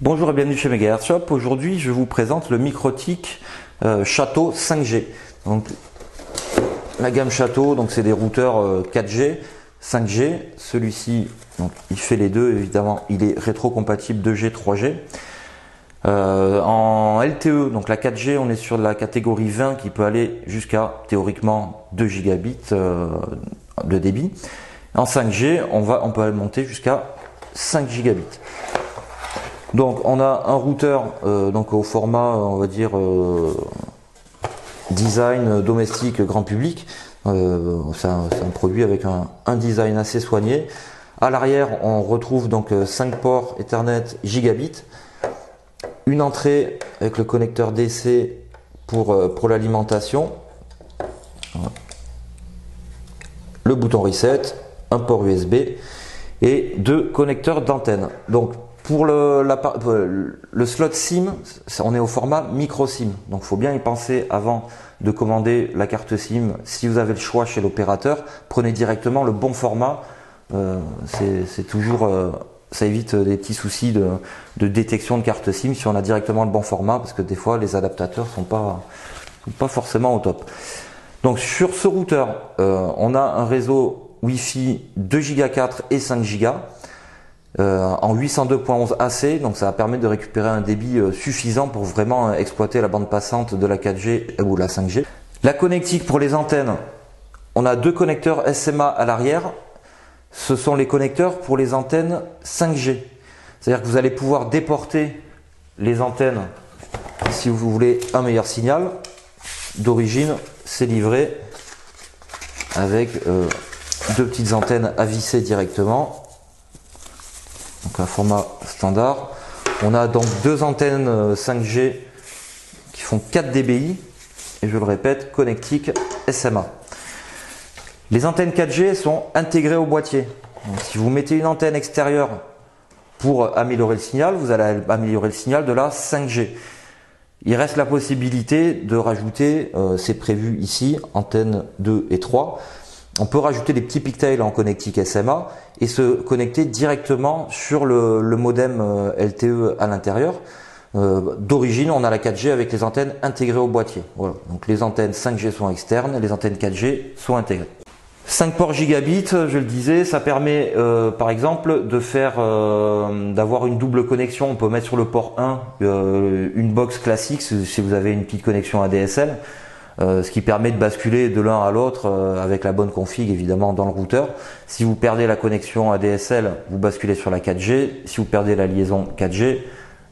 Bonjour et bienvenue chez Megahertz Shop. Aujourd'hui, je vous présente le Microtik Château 5G. Donc, la gamme Château, donc c'est des routeurs 4G, 5G. Celui-ci, donc il fait les deux. Évidemment, il est rétro-compatible 2G, 3G. En LTE, donc la 4G, on est sur la catégorie 20 qui peut aller jusqu'à théoriquement 2 gigabits de débit. En 5G, on peut monter jusqu'à 5 gigabits. Donc on a un routeur donc au format on va dire design domestique grand public. C'est un produit avec un design assez soigné. À l'arrière on retrouve donc 5 ports Ethernet gigabit, une entrée avec le connecteur DC pour l'alimentation, le bouton reset, un port USB et 2 connecteurs d'antenne. Donc pour le slot SIM, on est au format micro SIM. Donc il faut bien y penser avant de commander la carte SIM. Si vous avez le choix chez l'opérateur, prenez directement le bon format. C'est toujours, ça évite des petits soucis de détection de carte SIM si on a directement le bon format, parce que des fois les adaptateurs sont pas forcément au top. Donc sur ce routeur, on a un réseau Wi-Fi 2 Go 4 et 5 Go. En 802.11 AC, donc ça va permettre de récupérer un débit suffisant pour vraiment exploiter la bande passante de la 4G ou la 5G. La connectique pour les antennes, on a 2 connecteurs SMA à l'arrière. Ce sont les connecteurs pour les antennes 5G. C'est-à-dire que vous allez pouvoir déporter les antennes si vous voulez un meilleur signal. D'origine, c'est livré avec 2 petites antennes à visser directement. Donc un format standard. On a donc 2 antennes 5G qui font 4 dBi et je le répète, connectique SMA. Les antennes 4G sont intégrées au boîtier. Donc, si vous mettez une antenne extérieure pour améliorer le signal, vous allez améliorer le signal de la 5G. Il reste la possibilité de rajouter, c'est prévu ici, antennes 2 et 3. On peut rajouter des petits pigtails en connectique SMA et se connecter directement sur le modem LTE à l'intérieur. D'origine, on a la 4G avec les antennes intégrées au boîtier. Voilà. Donc les antennes 5G sont externes, les antennes 4G sont intégrées. 5 ports gigabits, je le disais, ça permet par exemple de faire d'avoir une double connexion. On peut mettre sur le port 1 une box classique si vous avez une petite connexion ADSL. Ce qui permet de basculer de l'un à l'autre avec la bonne config évidemment dans le routeur. Si vous perdez la connexion ADSL, vous basculez sur la 4G. Si vous perdez la liaison 4G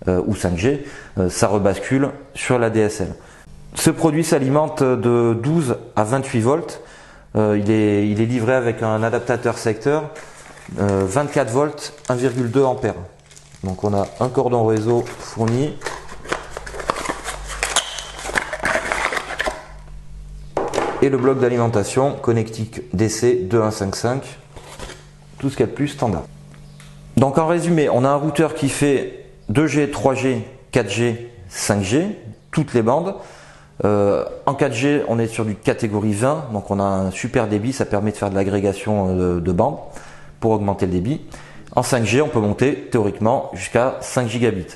ou 5G, ça rebascule sur la DSL. Ce produit s'alimente de 12 à 28 volts. Il est livré avec un adaptateur secteur 24 volts 1,2 ampères. Donc on a un cordon réseau fourni. Et le bloc d'alimentation connectique DC 2155, tout ce qu'il y a de plus standard. Donc en résumé, on a un routeur qui fait 2G, 3G, 4G, 5G, toutes les bandes. En 4G, on est sur du catégorie 20, donc on a un super débit, ça permet de faire de l'agrégation de bandes pour augmenter le débit. En 5G, on peut monter théoriquement jusqu'à 5 gigabits.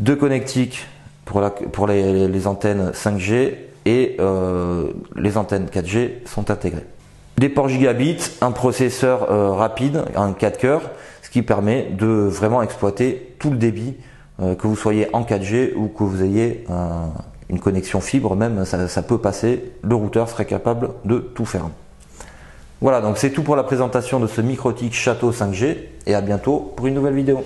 2 connectiques pour les antennes 5G. Et les antennes 4G sont intégrées. Des ports gigabits, un processeur rapide, un 4 cœurs, ce qui permet de vraiment exploiter tout le débit, que vous soyez en 4G ou que vous ayez une connexion fibre, même ça peut passer, le routeur serait capable de tout faire. Voilà, donc c'est tout pour la présentation de ce Microtik Château 5G et à bientôt pour une nouvelle vidéo.